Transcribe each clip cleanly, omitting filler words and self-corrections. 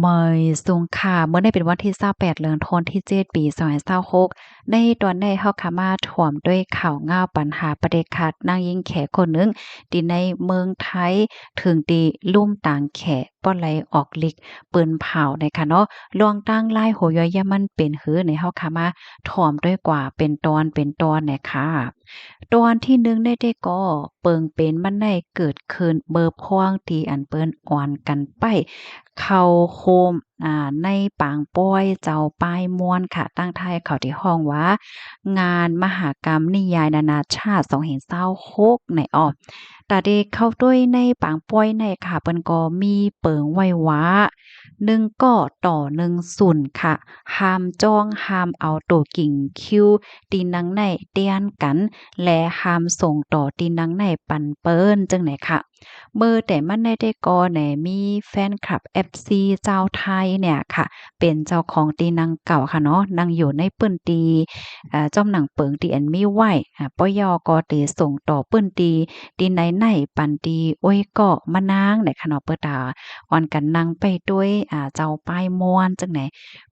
เมยสูงค่ะเมื่อได้เป็นวันที่28เดือนธันวาคมที่7ปี2026ในตอนนี้เฮาค่ะมาถ่วมด้วยข่าวง่าวปัญหาประเด็คัดนางยิงแขคนหนึ่งที่ในเมืองไทยถึงตีลุ่มต่างแขป้อไหลออกลิกปืนเผานะคะเนาะลวงตั้งไล่โหยอยามันเป็นหือในเฮาค่ะมาถ่วมด้วยกว่าเป็นตอนเนี่ยค่ะตอนที่1ได้ก็เปิงเป็นมันได้เกิดขึ้นเบอร์พ่วงที่อันเปิ้นอ่อนกันไปเข้าโคมในปางป้อยเจ้าป้ายม่วนค่ะตั้งท้ายเขาที่ห้องว่างานมหกรรมนิยายนานาชาติ2026ในตาเดเข้าด้วยในปางป้อยในค่ะเปิ้นก็มีเปิงไว้ว่า1ก็ต่อ1ศูนย์ค่ะห้ามจ้องห้ามเอาตัวกิ่งคิวตีนังในเตียนกันและห้ามส่งต่อตีนังในปันเปิ้นจังไหนค่ะเมื่อแต่มันได้ก็แหนมีแฟนคลับ FC เจ้าไทยเนี่ยค่ะเป็นเจ้าของตีนังเก่าค่ะเนาะนางอยู่ในปื้นตีจ้อมหนังเปิงตีอันมีไว้ปยก็เตส่งต่อปื้นตีไหนปันตีโอ้ยก็มานางไหนค่ะเนาะเปิดตาอ่อนกันนั่งไปด้วยเจ้าป้ายม่วนจังไหน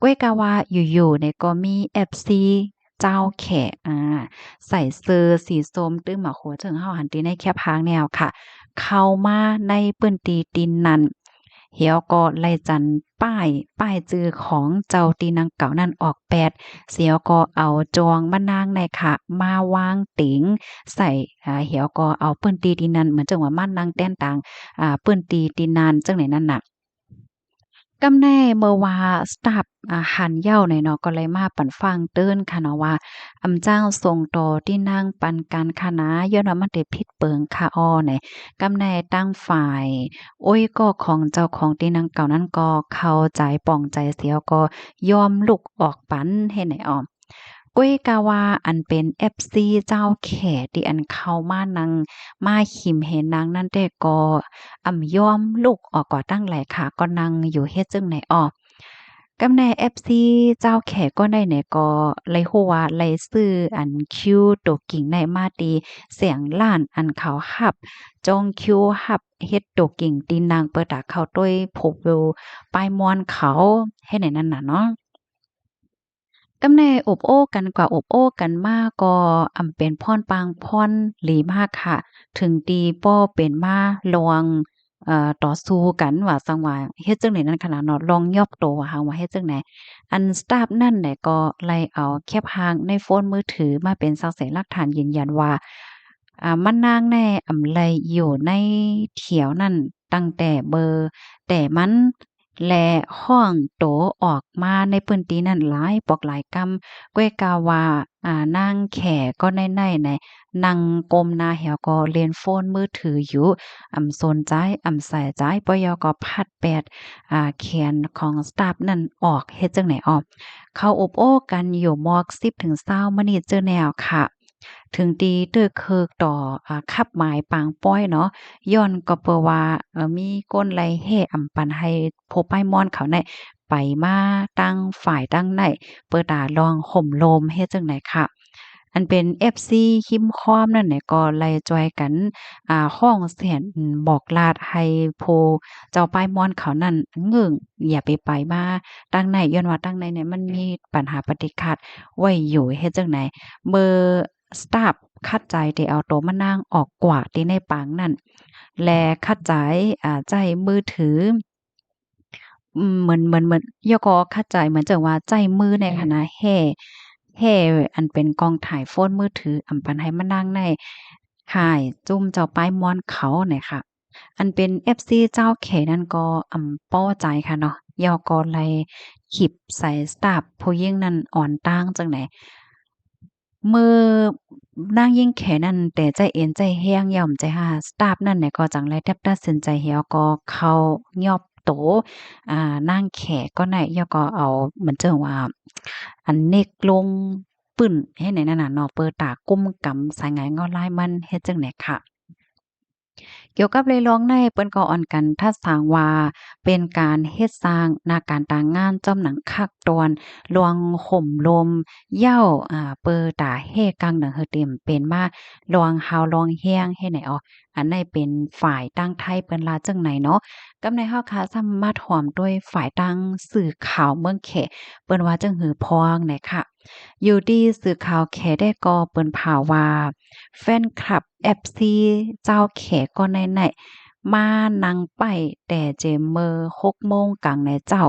ก้วยกะว่าอยู่ๆเนี่ยก็มี FC เจ้าแขใส่เสื้อสีส้มตื้อหมาโขเจิงเฮาหันติในแคบหางแนวค่ะ เข้ามาในปื้นตีดินนั้นเหี่ยวก็ไล่จันป้ายจือของเจ้าตีนางเก่านั้นออกแปดเสียวก็เอาจองมานางในค่ะมาวางติงใส่เหี่ยวก็เอาปื้นตีดินนั้นเหมือนจังว่ามันนางแต้นต่างปื้นตีดินนานจังไหนนั่นน่ะ กำแน่เมื่อว่าสตาฟหันเหย้าเนี่ยเนาะก็เลยมาปันฟังเติ้นค่ะเนาะว่าเจ้าส่งต่อที่นางปันกันค่ะนะย้อนว่ามันได้ผิดเปิงค่ะอ้อเนี่ยกำแน่ตั้งฝ่ายโอ้ยก็ของเจ้าของที่นางเก่านั้นก็เข้าใจป่องใจเสียก็ยอมลุกออกปันเฮ็ดให้อ้อก้อยกาว่าอันเป็น FC เจ้าแขที่อันเข้ามานั่งมาขิมเห็นนางนั่นแต่ก็ยอมลุกออกก่อตั้งหลายค่ะก็นั่งอยู่เฮ็ดจึงไหนอ้อกำแน่ FC เจ้าแขก็ได้เนี่ยก็เลยฮู้ว่าเลยซื้ออันคิวตัวกิ่งในมาตีเสียงล้านอันเขาฮับจองคิวฮับเฮ็ดตัวกิ่งตีนางเปิดตาเข้าด้วยพบอยู่ปลายม่วนเขาเฮ็ดให้นั่นน่ะเนาะ กำแน่อบโอ้กันกว่าอบโอ้กันมากก็เป็นพ่อนปางพ่อนหลีมากค่ะถึงตีป้อเป็นมาลองต่อสู้กันว่าจังว่าเฮ็ดจังได๋นั่นขนาดเนาะลองยอกโตว่าหาว่าเฮ็ดจังได๋อันสตาฟนั่นแหละก็ไล่เอาแคปหางในโฟนมือถือมาเป็นสักเสหลักฐานยืนยันว่ามันนางแน่ไลอยู่ในเถียวนั่นตั้งแต่เบอร์แต่มันและห้องโตออกมาในพื้นที่นั้นหลายปอกหลายกำก้วยกาว่านางแขก็ในนั่งก้มหน้าแหวก็เล่นโฟนมือถืออยู่สนใจใส่ใจปยก็พัดแปดแขนของสตาฟนั่นออกเฮ็ดจังไหนออกเขาอบโอ้กันอยู่มอก10ถึง20มื้อนี้เจอแนวค่ะถึงตีเตื้อเคิกต่อคับหมายปางป้อยเนาะย้อนก็เพราะว่ามีก้นไหลแห่ปันให้พบป้ายม่อนเขาได้ไปมาตั้งฝ่ายตั้งไหนเปิดตาลองห่มโลมเฮ็ดจังไหนค่ะอันเป็น FC คิมคอมนั่นแหละก็ไล่จอยกันร้องเสียนบอกลาดให้ผู้เจ้าป้ายม่อนเขานั่นงึ้งอย่าไปมาตั้งไหนย้อนว่าตั้งไหนเนี่ยมันมีปัญหาปฏิฆัดไว้อยู่เฮ็ดจังไหนเมื่อสตาฟคัดใจที่เอาตัวมานั่งออกกว่าที่ในปางนั่นและคัดใจใจมือถือเหมือนยกอคัดใจเหมือนจังว่าใจมือในขณะแห่อันเป็นกล้องถ่ายโฟนมือถือปันให้มานั่งในถ่ายจุ้มเจ้าป้ายม่อนเขาเนี่ยค่ะอันเป็น FC เจ้าเขนั่นก็พ้อใจค่ะเนาะยอก็เลยขิบใส่สตาฟผู้หญิงนั้นอ่อนต้างจังไหน มือนางยิ่งแขนั่นแต่ใจเอ็นใจแห้งย่อมใจหาสตาฟนั่นเนี่ยก็จังไรแทบตัดสินใจเหี่ยวก็เข้ายอบโตนางแขก็ได้ย่อก็เอาเหมือนเจิงว่าอันเน็กลงปึ้นเฮ็ดไหนนั่นน่ะเนาะเปิดตากุมกำสายหงายเงาลายมันเฮ็ดจังได๋ค่ะ เกี่ยวกับเลยร้องในเปิ้นก็อ่อนกันทัดสร้างว่าเป็นการเฮ็ดสร้างหน้าการต่างงานจอมหนังคักตอนลวงห่มลมเหย้าเปิตาเฮกังหนังเฮอเต็มเป็นมาลวงฮาวลวงแฮงเฮ็ดไหนอ๋ออันในเป็นฝ่ายตั้งไทยเปิ้นลาจังไหนเนาะกำในเฮาค่ะสามารถหอมด้วยฝ่ายตั้งสื่อข่าวเมืองแขเปิ้นว่าจังหือพองไหนค่ะอยู่ดีสื่อข่าวแขได้ก็เปิ้นผ่าว่าแฟนคลับ FC เจ้าแขก็ไหนๆมานั่งไปแต่เจมเมอ6โมงกลางในเจ้า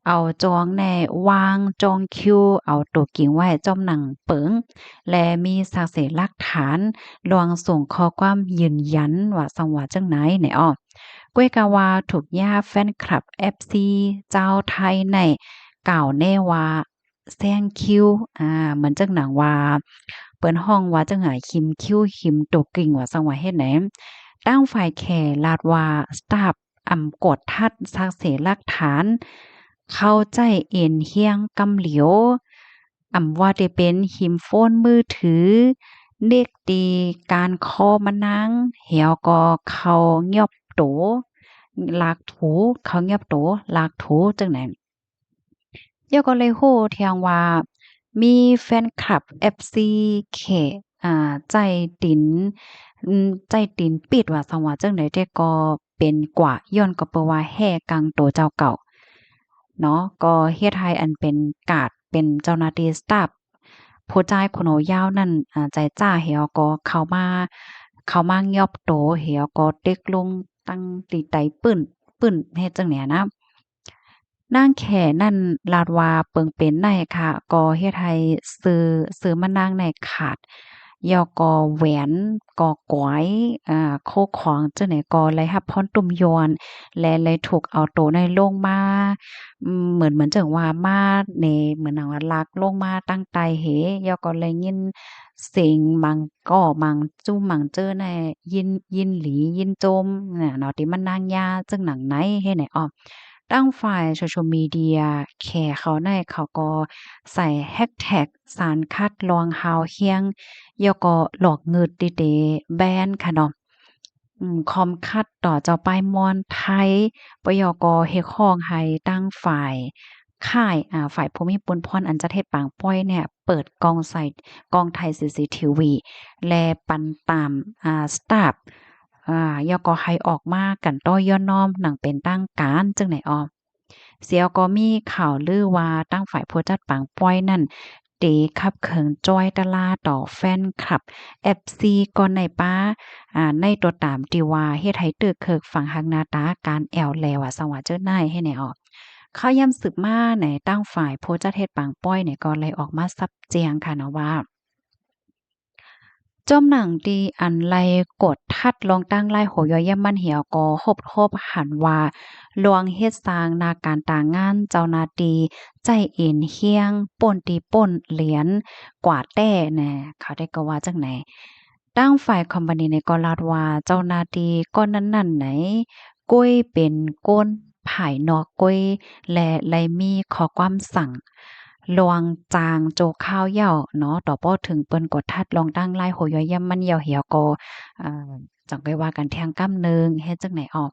เอาจองแน่วางจองคิวเอาตัวกิ่งไว้จ้อมหนังเปิงและมีสักเสหลักฐานลวงส่งข้อความยืนยันว่าสังว่าจังไหนไหนอ้อก้วยกาวาถูกย่าแฟนคลับ FC เจ้าไทยในกล่าวแน่ว่าแซงคิวเหมือนจังหนังว่าเปิ้นห้องว่าจังหาคิมคิวคิมตกกิ่งว่าสังว่าเฮ็ดไหนตั้งฝ่ายแขลาดว่าสตาฟกดทัดสักเสหลักฐาน เข้าใจเอ็นเฮียงกำเหลียวว่าได้เป็นหิมโฟนมือถือเด็กตีการคอมานังเหี่ยวก็เขาเงียบโตลากถูเขาเงียบโตลากถูจังไหนเดี๋ยวก็เลยโหเทียงว่ามีแฟนคลับ FC เขใจตินใจตินปิดว่าสังว่าจังไดแต่ก็เป็นกว่าย้อนก็เปว่าแห่กังโตเจ้าเก่า เนาะก็เฮ็ดให้อันเป็นการ์ดเป็นเจ้าหน้าที่สตาฟผู้จ่ายคนโอยาวนั่นใจจ้าเหี่ยวก็เข้ามายอบโตเหี่ยวก็เต็กลงตั้งตีไตปึ้นเฮ็ดจังแหน่นะนางแขนั่นลาดว่าเปิงเป็นในค่ะก็เฮ็ดให้ซื้อมานางในขาดยอก็แหวนก็ก๋อยโคของจังไหนก็เลยรับพรตุ่มยวนและเลยถูกเอาตัวในลงมาเหมือนจังว่ามาในเหมือนหนังว่าลักลงมาตั้งไตเหยอก็เลยยินเสียงมังก้อมังจุ้มมังเจ้อในยินหลียินโจมน่ะเนาะที่มันนางยาจังหนังไหนเฮ็ดไหนอ้อตั้งฝ่าย Social Media แขเขาในเขาก็ใส่แฮชแท็กสารคัดลองฮาวเฮียงแล้วก็หลอกเงิดติเตแบนค่ะเนาะคอมคัดต่อเจ้าป้ายมอนไทยปยกเฮ็ดข้องให้ตั้งฝ่ายค่ายฝ่ายภูมิพลพรอัญจเทศปางป้อยเนี่ยเปิดกองใส่กองไทย CCTV และปันตามสตาฟยก็ให้ออกมากันต้อย่อน้อมหนังเป็นตั้งการจังไหนอ้อเสียก็มีข่าวลือว่าตั้งฝ่ายผู้จัดปางป้อยนั่นเตขับเขิงจ้อยตะลาต่อแฟนคลับ FC ก่อนในป้าในตัวตามที่ว่าเฮ็ดให้ตึกเคิกฝั่งหักหน้าตาการแอวแลว่าสังว่าเจ้านายให้แหน่ออกเขาย้ำสืบมาในตั้งฝ่ายผู้จัดเฮ็ดปางป้อยเนี่ยก็เลยออกมาซับแจงค่ะเนาะว่า จอมหนังตีอันไลกดทัดลองตั้งไล่โหยอย่ำมันเหี่ยวก็คบหันว่าลวงเฮ็ดสร้างนาการต่างงานเจ้าหน้าที่ใจเอ็นเฮียงป่นตีป่นเหรียญกว่าแต้แน่เขาได้ก็ว่าจังไหนตั้งฝ่ายคอมพานีในก็ลาดว่าเจ้าหน้าที่ก็นั้นๆไหนก้อยเป็นก้นภายนอกก้อยและไลมีขอความสั่ง ลวงจางโจกข้าวเหย้าเนาะต่อป้อถึงเปิ้นกดทัดลองตั้งไล่โหยอย่ำมันเหี่ยวเหี่ยวก็จังไปว่ากันแทงกำหนึ่งเฮ็ดจังไหนออก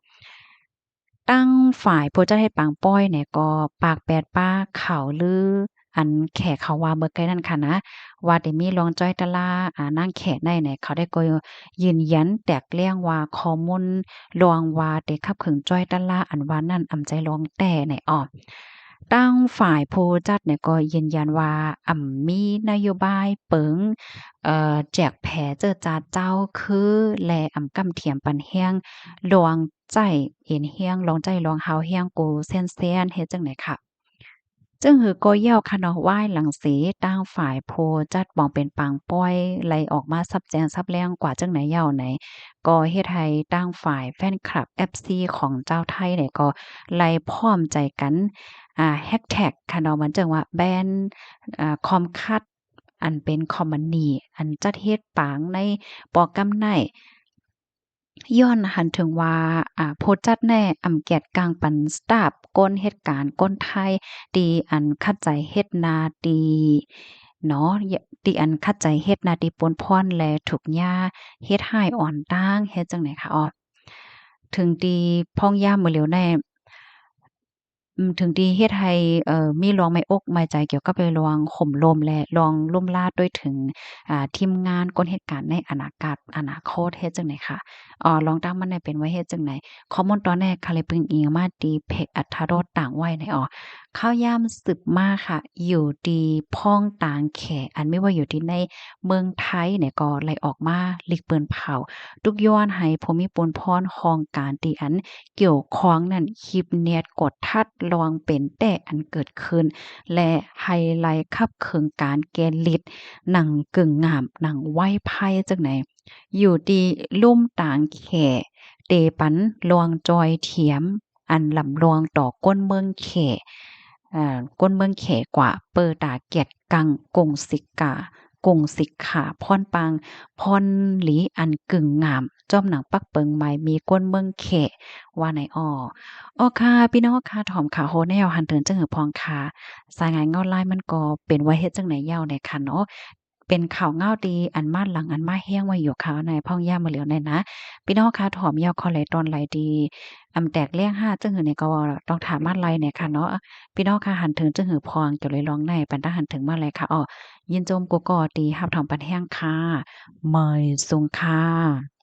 ตั้งฝ่ายผู้จัดเฮ็ดปางป้อยเนี่ยก็ปากแปดป้าข่าวลืออันแขกเขาว่าเมื่อไกลนั่นค่ะนะว่าได้มีรองจ้อยตะลานางแขกได้เนี่ยเขาได้ก็ยืนยันแตกแล้งว่าข้อมูลลวงว่าได้ขับขึงจ้อยตะลาอันว่านั่นอำใจลองแต่เนี่ยอ้อ ตั้งฝ่ายผู้จัดเนี่ยก็ยืนยันว่ามีนโยบายเปิงแจกแผเจอจาเจ้าคือแลกำเทียมปันแฮงลวงใจเอ็นแฮงลองใจลองเฮาแฮงกูเซียนๆเฮ็ดจังไดค่ะจึงหือก็เย้าค่ะเนาะว่ายหลังเสตั้งฝ่ายโพจัดปองเป็นปางป้อยไล่ออกมาซับแจงซับแรงกว่าจังไหนเย้าไหนก็เฮ็ดให้ตั้งฝ่ายแฟนคลับ FC ของเจ้าไทยเนี่ยก็ไล่พร้อมใจกันแฮชแท็กค่ะเนาะมันจังว่าแบนคอมคัดอันเป็นคอมมานีอันจัดเฮ็ดปางในปอกำไนย้อนหันถึงว่าโพสต์จัดแน่แกดกลางปันสตาฟก้นเหตุการณ์ก้นไทยดีอันคัดใจเฮ็ดนาดี เนาะติอันคัดใจเฮ็ดนาติปนพรแลถูกย่าเฮ็ดให้อ่อนตั้งเฮ็ดจังไหนคะอ้อถึงตีพ่องย่ามมื้อเหลียวแน่ถึงที่เฮ็ดให้มีลองไม้อกไม้ใจเกี่ยวกับไปลองข่มลมและลองลุ่มลาดด้วยถึงทีมงานก้นเหตุการณ์ในอนาคตเฮ็ดจังได๋ค่ะลองตั้งมันได้เป็นว่าเฮ็ดจังไดข้อมูลตอนแรกค่ะเลยเพิ่งอิงมาที่เพจอรรถรสต่างวัยในข้าวยามสืบมาค่ะอยู่ดีพ้องต่างแขอันไม่ว่าอยู่ที่ในเมืองไทยเนี่ยก็ไหลออกมาลิกเปิ้นเผาทุกย้อนให้ภูมิปนพรของการที่อัน เกี่ยวข้องนั่นคลิปเนียดกดทัดลองเป็นแต่อันเกิดขึ้นและไฮไลต์คับเคิงการแกนลิดหนังกึ่งงามหนังไหว้ไพ่จังไหนอยู่ดีลุ่มต่างแขเตปันลวงจอยเถียมอันลำลวงต่อก้นเมืองแขก้นเมืองแขกว่าเปิดตาเกียดกังกงสิกากงสิกขาพรปังพรหลีอันกึ่งงามจอมหนังปักเปิงใหม่มีก้นเมืองแข ว่าไหนค่ะพี่น้องค่ะถ่อมขาโฮแนวหันเถินจังหือพองค่ะสายงานเงาลายมันก็เป็นว่าเฮ็ดจังไหนยาวได้ค่ะเนาะเป็นข่าวเงาดีอันมาหลังอันมาแห้งไว้อยู่ค่ะในพ่องย่ามาเหลียวในนะพี่น้องค่ะถ่อมยาวคอไหลตอนไหลดีแตกเลี่ยง5จังหือนี่ก็ต้องถามมาลัยเนี่ยค่ะเนาะพี่น้องค่ะหันเถิงจังหือพองเกี่ยวเลยร้องในปันตาหันถึงมาเลยค่ะยินโจมกูก่อดีรับถ่อมปันแห้งค่ะเมยสุงค่ะ